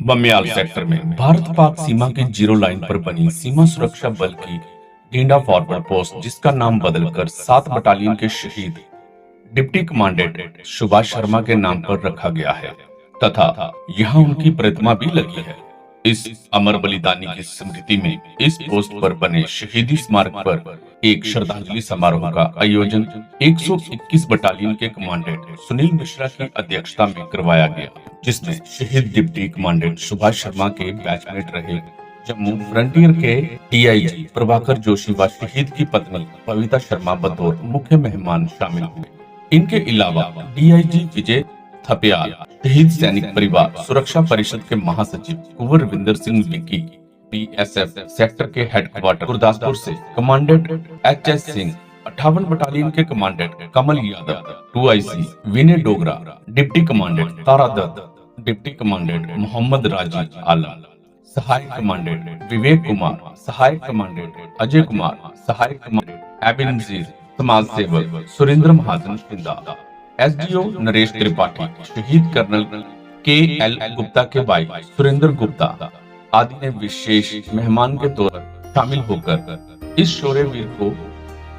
Bamiyal sector में भारत पाक सीमा की zero line पर बनी सीमा सुरक्षा बल की ढींढा फॉरवर्ड पोस्ट, जिसका नाम बदलकर 7 बटालियन के शहीद डिप्टी कमांडेंट सुभाष शर्मा के नाम पर रखा गया है तथा यहाँ उनकी प्रतिमा भी लगी है। इस अमर बलिदानी की स्मृति में इस पोस्ट पर बने शहीदी स्मारक पर एक श्रद्धांजलि समारोह का आयोजन 121 बटालियन के कमांडेंट सुनील मिश्रा की अध्यक्षता में करवाया गया, जिसमें शहीद डिप्टी कमांडेंट सुभाष शर्मा के बैचमेट रहे जम्मू फ्रंटियर के डीआईजी प्रभाकर जोशी व शहीद की पत्नी पविता शर्मा बतौर मुख्य मेहमान शामिल हुए। इनके अलावा डीआईजी विजय थपियाल, शहीद सैनिक परिवार सुरक्षा परिषद के महासचिव कुंवर रविंदर सिंह विक्की, बीएसएफ सेक्टर के हेडक्वार्टर गुरदासपुर से कमांडेंट एचएस सिंह, 58 बटालियन के कमांडेंट कमल यादव, 2IC विनय डोगरा, डिप्टी कमांडेंट तारा दत्त, डिप्टी कमांडेंट मोहम्मद राजी आलम, सहायक कमांडेंट विवेक कुमार, सहायक कमांडेंट अजय कुमार, सहायक कमांडेंट एबिन नजीर, समाज सेवक सुरेंद्र महाजन शिंदा, एसडीओ नरेश त्रिपाठी, शहीद कर्नल KL गुप्ता के भाई सुरेंद्र गुप्ता आदि ने विशेष मेहमान के तौर पर शामिल होकर इस शौर्यवीर को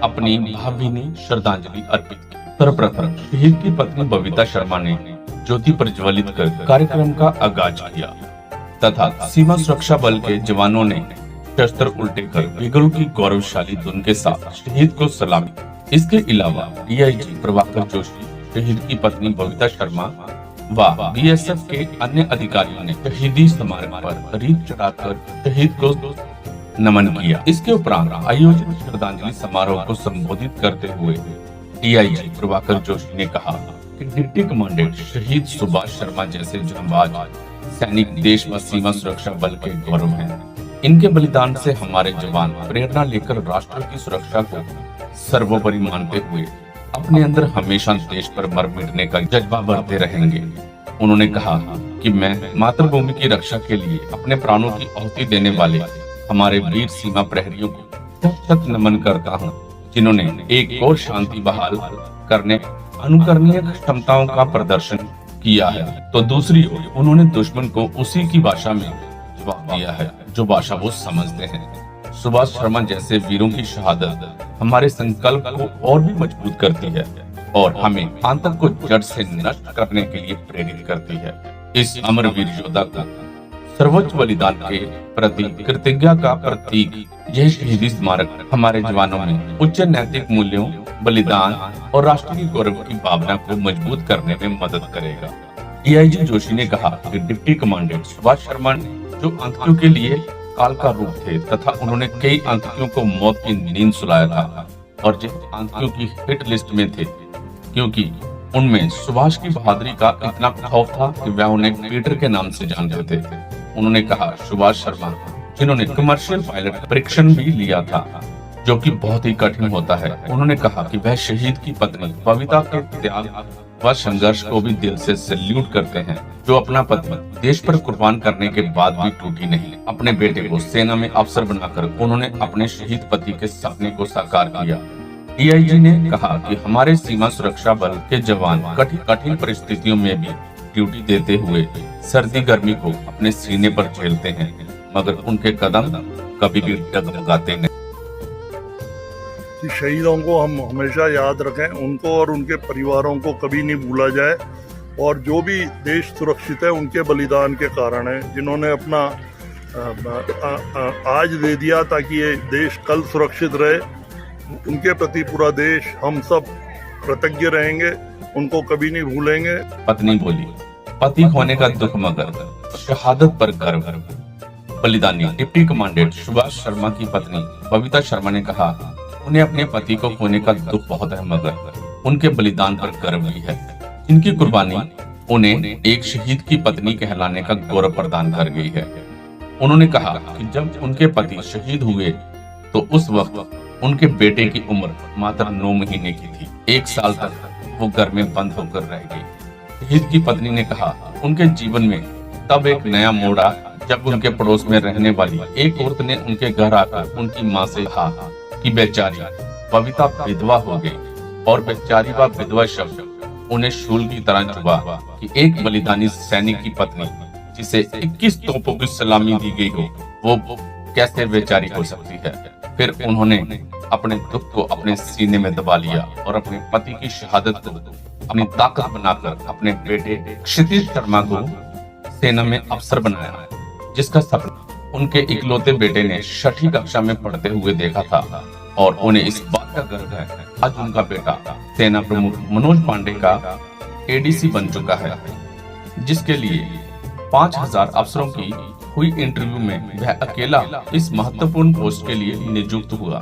अपनी भावभीनी श्रद्धांजलि अर्पित की। सर्वप्रथम शहीद की पत्नी बबीता शर्मा ने ज्योति प्रज्वलित कर कार्यक्रम का आगाज किया तथा सीमा सुरक्षा बल के जवानों ने शस्त्र उल्टे कर बिगड़ों की गौरवशाली धुन के साथ शहीद को सलामी। इसके अलावा डीआईजी प्रभाकर जोशी, शहीद की पत्नी बबीता शर्मा व बीएसएफ के अन्य अधिकारियों ने शहीदी स्मारक पर रीत चढ़ाकर शहीद को नमन किया। इसके उपरांत आयोजित श्रद्धांजलि समारोह को संबोधित करते हुए डीआईजी प्रभाकर जोशी ने कहा कि डिप्टी कमांडेंट शहीद सुभाष शर्मा जैसे जांबाज सैनिक देश व सीमा सुरक्षा बल के गौरव हैं। इनके बलिदान से हमारे जवान प्रेरणा लेकर राष्ट्र की सुरक्षा को सर्वोपरि मानते हुए अपने अंदर हमेशा देश पर मर मिटने का जज्बा भरते रहेंगे। उन्होंने कहा कि मैं मातृभूमि की रक्षा के लिए अपने प्राणों की आहुति देने वाले हमारे वीर सीमा प्रहरियों को शत नमन करता हूं, जिन्होंने एक और शांति बहाल करने अनुकरणीय क्षमताओं का प्रदर्शन किया है, तो दूसरी ओर उन्होंने दुश्मन को उसी की भाषा में जवाब दिया है जो भाषा वो समझते हैं। सुभाष शर्मा जैसे वीरों की शहादत हमारे संकल्प को और भी मजबूत करती है और हमें आतंक को जड़ से नष्ट करने के लिए प्रेरित करती है। इस अमर वीर योद्धा को सर्वोच्च बलिदान के प्रति कृतज्ञता का प्रतीक यह शहीदी स्मारक हमारे जवानों में उच्च नैतिक मूल्यों, बलिदान और राष्ट्रीय गौरव की भावना को मजबूत करने में मदद करेगा। डीआईजी जोशी ने कहा कि डिप्टी कमांडेंट सुभाष शर्मा ने जो आतंकियों के लिए काल का रूप थे तथा उन्होंने कई आतंकियों को मौत की नींद सुलाया था और जिन आतंकियों की हिट लिस्ट में थे, क्योंकि उनमें सुभाष की बहादुरी का इतना खौफ था कि वह उन्हें पीटर के नाम से जानते थे। उन्होंने कहा सुभाष शर्मा, जिन्होंने कमर्शियल पायलट परीक्षण भी लिया था जो कि बहुत ही कठिन होता है, उन्होंने कहा कि वह शहीद की पत्नी बबीता के त्याग व संघर्ष को भी दिल से सैल्यूट करते हैं, जो अपना पति देश पर कुर्बान करने के बाद भी टूटी नहीं। अपने बेटे को सेना में अफसर बनाकर उन्होंने अपने शहीद पति के सपने को साकार किया। डीआईजी ने कहा कि हमारे सीमा सुरक्षा बल के जवान कठिन परिस्थितियों में भी ड्यूटी देते हुए सर्दी गर्मी को अपने सीने पर झेलते हैं, मगर उनके कदम कभी भी डगमगाते नहीं। शहीदों को हम हमेशा याद रखें, उनको और उनके परिवारों को कभी नहीं भूला जाए, और जो भी देश सुरक्षित है उनके बलिदान के कारण है, जिन्होंने अपना आज दे दिया ताकि ये देश कल सुरक्षित रहे। उनके प्रति पूरा देश, हम सब कृतज्ञ रहेंगे, उनको कभी नहीं भूलेंगे। पत्नी बोली, पति होने का दुख मगर शहादत पर गर्व। बलिदानी डिप्टी कमांडेंट सुभाष शर्मा की पत्नी बबीता शर्मा ने कहा उन्हें अपने पति को खोने का दुख बहुत है, मगर उनके बलिदान पर गर्व भी है। इनकी कुर्बानी उन्हें एक शहीद की पत्नी कहलाने का गौरव प्रदान कर गई है। उन्होंने कहा कि जब उनके पति शहीद हुए तो उस वक्त उनके बेटे की उम्र मात्र 9 महीने की थी। 1 साल तक वो घर में बंद होकर रह गई। शहीद की पत्नी ने कहा उनके जीवन में तब एक नया मोड़ आया जब उनके पड़ोस में रहने वाली एक औरत ने उनके घर आकर उनकी माँ से कहा कि बेचारी बबीता विधवा हो गई, और बेचारी व विधवा शब्द उन्हें शूल की तरह चुभा कि एक बलिदानी सैनिक की पत्नी जिसे 21 तोपों की सलामी दी गई हो, वो कैसे बेचारी हो सकती है। फिर उन्होंने अपने दुख को अपने सीने में दबा लिया और अपने पति की शहादत को अपनी ताकत बनाकर अपने बेटे क्षितिज शर्मा को सेना में अफसर बनाया, जिसका सपना उनके इकलौते बेटे ने 6ठी कक्षा में पढ़ते हुए देखा था। और उन्हें इस बात का गर्व है, आज उनका बेटा सेना प्रमुख मनोज पांडे का एडीसी बन चुका है, जिसके लिए 5000 अफसरों की हुई इंटरव्यू में वह अकेला इस महत्वपूर्ण पोस्ट के लिए नियुक्त हुआ।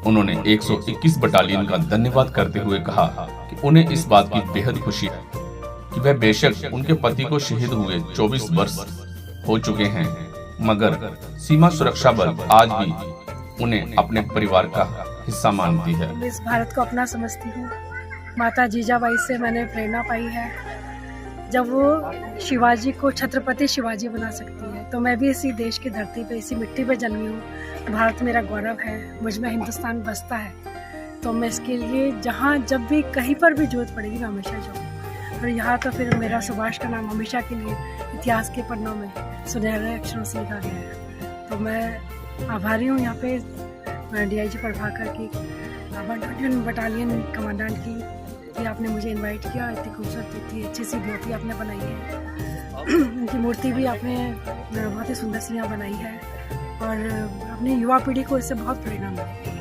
उन्होंने 121 बटालियन का धन्यवाद करते हुए कहा कि उन्हें इस बात की बेहद खुशी है कि वह बेशक उनके पति को शहीद हुए 24 वर्ष हो चुके हैं, मगर सीमा सुरक्षा बल आज भी उन्हें अपने परिवार का हिस्सा मानती है। मैं इस भारत को अपना समझती हूँ। माता जीजाबाई से मैंने प्रेरणा पाई है। जब वो शिवाजी को छत्रपति शिवाजी बना सकती है, तो मैं भी इसी देश की धरती पे, इसी मिट्टी पे जन्मी हूँ। भारत मेरा गौरव है, मुझ में हिंदुस्तान बसता है, तो मैं इसके लिए जहाँ जब भी कहीं पर भी जरूरत पड़ेगी मैं हमेशा जाऊँगी। और यहाँ तो फिर मेरा सुभाष का नाम हमेशा के लिए इतिहास के पन्नों में सुनहरे अक्षरों से लिखा गया है। तो मैं आभारी हूँ यहाँ पे DIG प्रभाकर की, 121 बटालियन कमांडेंट की, कि आपने मुझे इनवाइट किया। इतनी खूबसूरत, इतनी अच्छी सी मूर्ति आपने बनाई है। उनकी मूर्ति भी आपने बहुत ही सुंदर सी यहाँ बनाई है, और अपनी युवा पीढ़ी को इससे बहुत प्रेरणा मिली।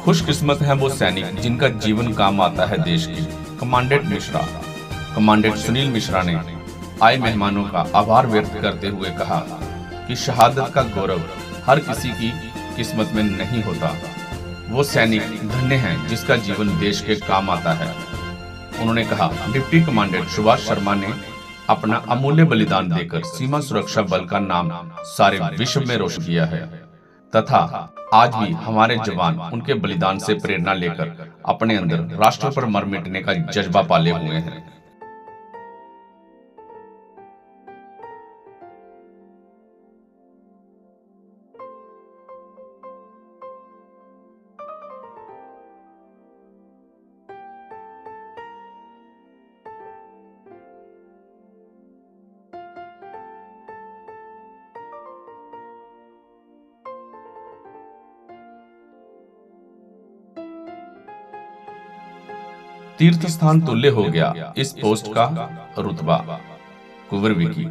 खुशकिस्मत है वो सैनिक जिनका जीवन काम आता है देश की। कमांडेंट मिश्रा, कमांडेंट सुनील मिश्रा ने आए मेहमानों का आभार व्यक्त करते हुए कहा कि शहादत का गौरव हर किसी की किस्मत में नहीं होता। वो सैनिक धन्य हैं जिसका जीवन देश के काम आता है। उन्होंने कहा, डिप्टी कमांडेंट सुभाष शर्मा ने अपना अमूल्य बलिदान देकर सीमा सुरक्षा बल का नाम सारे विश्व में रोशन किया है, तथा आज भी हमारे जवान उनके बलिदान से प्रेरणा लेकर अपने अंदर राष्ट्र पर मर मिटने का जज्बा पाले हुए हैं। तीर्थ स्थान तुल्य हो गया इस पोस्ट का रुतबा। कुंवर विकी,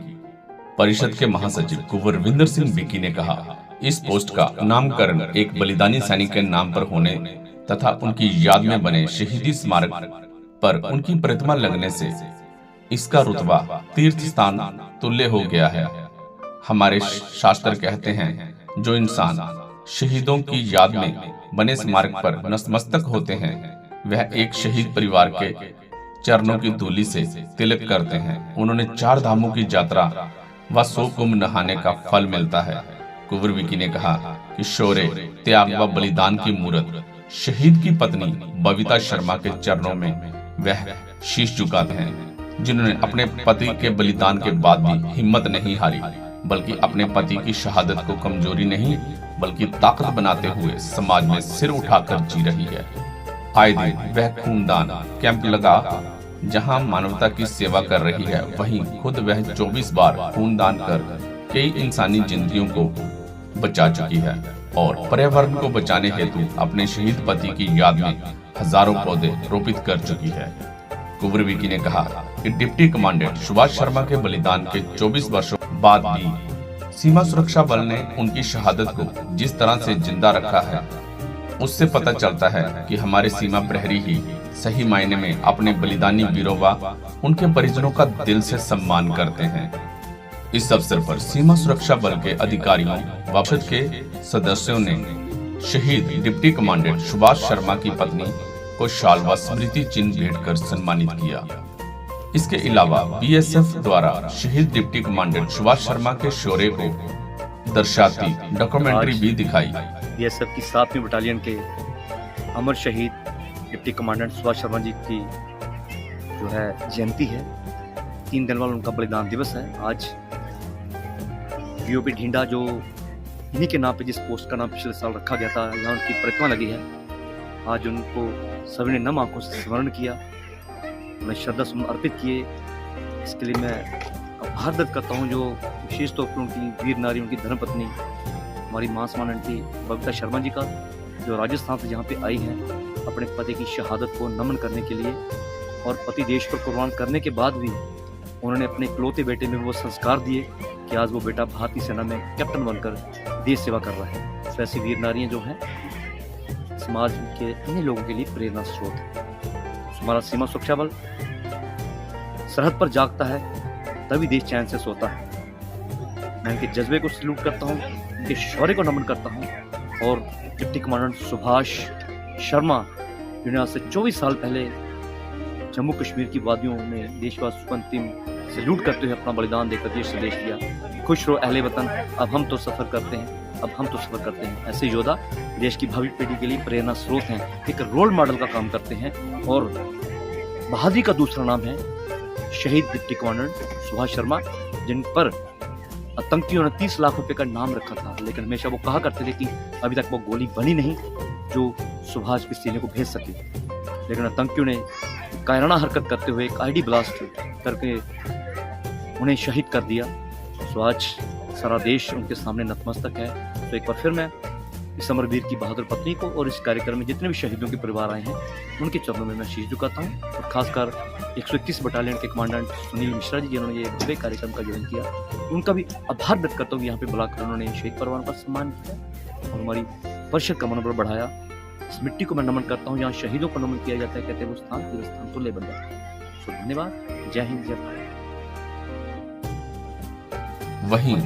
परिषद के महासचिव कुंवरविंदर सिंह विकी ने कहा, इस पोस्ट का नामकरण एक बलिदानी सैनिक के नाम पर होने तथा उनकी याद में बने शहीदी स्मारक पर उनकी प्रतिमा लगने से इसका रुतबा तीर्थ स्थान तुल्य हो गया है। हमारे शास्त्र कहते हैं, जो इंसान शहीदों की याद में बने स्मारक पर नतमस्तक होते हैं, वह एक शहीद परिवार के चरणों की धूलि से तिलक करते हैं। उन्होंने 4 धामों की यात्रा व 100 कुंभ नहाने का फल मिलता है। कुंवर विकी ने कहा कि शौर्य, त्याग व बलिदान की मूर्त शहीद की पत्नी बबीता शर्मा के चरणों में वह शीश झुकाते हैं, जिन्होंने अपने पति के बलिदान के बाद भी हिम्मत नहीं हारी, बल्कि अपने पति की शहादत को कमजोरी नहीं बल्कि ताकत बनाते हुए समाज में सिर उठाकर जी रही है। आए दिन वह खूनदान कैंप लगा जहां मानवता की सेवा कर रही है, वहीं खुद वह 24 बार खूनदान कर कई इंसानी जिंदगियों को बचा चुकी है और पर्यावरण को बचाने हेतु अपने शहीद पति की याद में हजारों पौधे रोपित कर चुकी है। कुंवर विकी ने कहा कि डिप्टी कमांडेंट सुभाष शर्मा के बलिदान के 24 वर्षों बाद भी सीमा सुरक्षा बल ने उनकी शहादत को जिस तरह से जिंदा रखा है, उससे पता चलता है कि हमारे सीमा प्रहरी ही सही मायने में अपने बलिदानी वीरों व उनके परिजनों का दिल से सम्मान करते हैं। इस अवसर पर सीमा सुरक्षा बल के अधिकारियों व परिषद के सदस्यों ने शहीद डिप्टी कमांडेंट सुभाष शर्मा की पत्नी को शाल व स्मृति चिन्ह भेंट कर सम्मानित किया। इसके अलावा BSF द्वारा शहीद डिप्टी कमांडेंट सुभाष शर्मा के शौर्य को दर्शाती डॉक्यूमेंट्री भी दिखाई। BSF की 7वीं बटालियन के अमर शहीद डिप्टी कमांडेंट सुभाष शर्मा जी की जो है जयंती है। 3 दिन वाला उनका बलिदान दिवस है। आज BOP ढींडा, जो इन्हीं के नाम पे जिस पोस्ट का नाम पिछले साल रखा गया था, यहाँ उनकी प्रतिमा लगी है। आज उनको सभी ने नम आंखों से स्मरण किया, उन्हें श्रद्धा सुमन अर्पित किए इसके लिए मैं आभार व्यक्त करता हूँ जो विशेष तौर पर उनकी वीर नारी, उनकी धर्मपत्नी हमारी मां समान आंटी बबीता शर्मा जी का, जो राजस्थान से यहाँ पे आई हैं अपने पति की शहादत को नमन करने के लिए, और पति देश पर कुर्बान करने के बाद भी उन्होंने अपने इकलौते बेटे में वो संस्कार दिए कि आज वो बेटा भारतीय सेना में कैप्टन बनकर देश सेवा कर रहा है। तो ऐसी वीर नारियाँ जो हैं समाज के अन्य लोगों के लिए प्रेरणा स्रोत है। हमारा सीमा सुरक्षा बल सरहद पर जागता है तभी देश चैन से सोता है। मैं इनके जज्बे को सल्यूट करता हूँ, इनके शौर्य को नमन करता हूँ। और डिप्टी कमांडेंट सुभाष शर्मा जिन्हें आज से 24 साल पहले जम्मू कश्मीर की वादियों में देशवासियों को अंतिम सल्यूट करते हुए अपना बलिदान देकर देश से देश दिया। खुश रहो अहले वतन, अब हम तो सफर करते हैं, अब हम तो सफर करते हैं। ऐसे योद्धा देश की भावी पीढ़ी के लिए प्रेरणा स्रोत हैं, एक रोल मॉडल का काम करते हैं। और बहादुरी का दूसरा नाम है शहीद डिप्टी कमांडेंट सुभाष शर्मा, जिन पर आतंकियों ने 30 लाख रुपए का नाम रखा था, लेकिन हमेशा वो कहा करते थे कि अभी तक वो गोली बनी नहीं जो सुभाष के सीने को भेज सके। लेकिन आतंकियों ने कायराना हरकत करते हुए एक आईडी ब्लास्ट करके उन्हें शहीद कर दिया। तो आज सारा देश उनके सामने नतमस्तक है। तो एक बार फिर मैं इस अमरवीर की बहादुर पत्नी को और इस कार्यक्रम में जितने भी शहीदों के परिवार आए हैं उनके चरणों में मैं शीश झुकाता हूँ। और खासकर 121 बटालियन के कमांडेंट सुनील मिश्रा जी जिन्होंने ये भव्य कार्यक्रम का आयोजन किया, उनका भी आभार व्यक्त करता हूँ। यहाँ पे बुलाकर उन्होंने शहीद परिवार का सम्मान किया और हमारी परिषद का मनोबल बढ़ाया। इस मिट्टी को मैं नमन करता हूँ, जहाँ शहीदों को नमन किया जाता है, कहते हैं वो स्थान तुल्य बन जाता है। तो धन्यवाद, जय हिंद, जय भारत। वहीं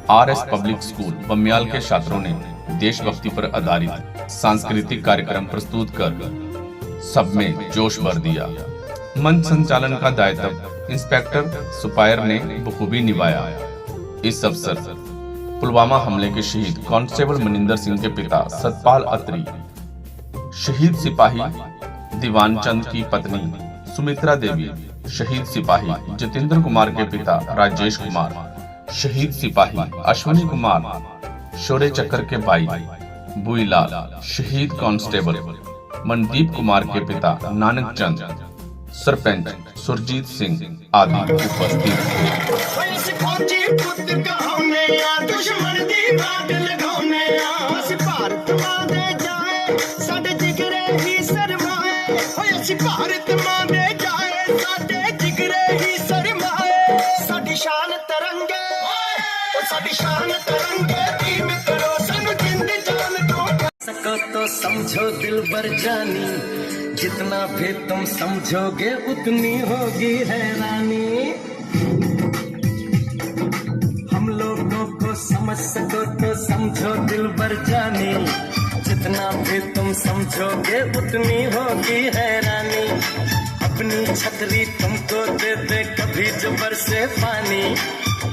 आरएस पब्लिक स्कूल बमियाल के छात्रों ने देशभक्ति पर आधारित सांस्कृतिक कार्यक्रम प्रस्तुत कर सब में जोश भर दिया। मंच संचालन का दायित्व इंस्पेक्टर सुपायर ने बखूबी निभाया। इस अवसर पुलवामा हमले के शहीद कांस्टेबल मनिंदर सिंह के पिता सतपाल अत्री, शहीद सिपाही दीवान चंद की पत्नी सुमित्रा देवी, शहीद सिपाही जितेंद्र कुमार के पिता राजेश कुमार, शहीद सिपाही अश्विनी कुमार शौर्य चक्र के भाई बुईलाल, शहीद कांस्टेबल मनदीप कुमार के पिता नानक चंद, सरपंच सुरजीत सिंह आदि उपस्थित तो समझो दिल भर जानी, जितना भी तुम समझोगे उतनी होगी हैरानी। हम लोगों को समझ सको तो समझो दिल भर जानी, जितना भी तुम समझोगे उतनी होगी हैरानी। अपनी छतरी तुमको दे दे कभी जो बरसे पानी,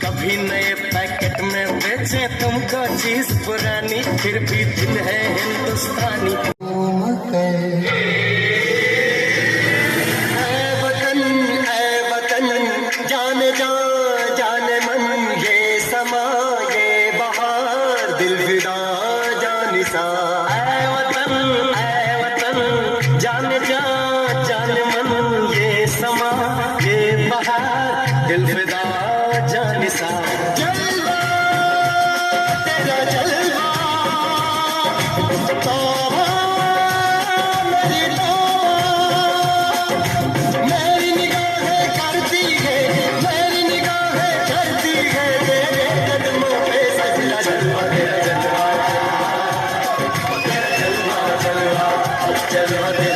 कभी नए पैकेट में बेचे तुमको चीज पुरानी, फिर भी दिल है हिंदुस्तानी। ऐ वतन जाने जा जाने मन, ये समा ये बहार दिल फिदा जानिसा। ऐ वतन जाने जा जाने मन, ये समा ये बहार दिल फिदा जानिसा। जलवा तेरा जलवा, तौबा मेरी तौबा, मेरी निगाहें करती है, मेरी निगाहें करती है तेरे कदमों पे सजदा। जलवा तेरा जलवा, तेरा जलवा जलवा जलवा तेरा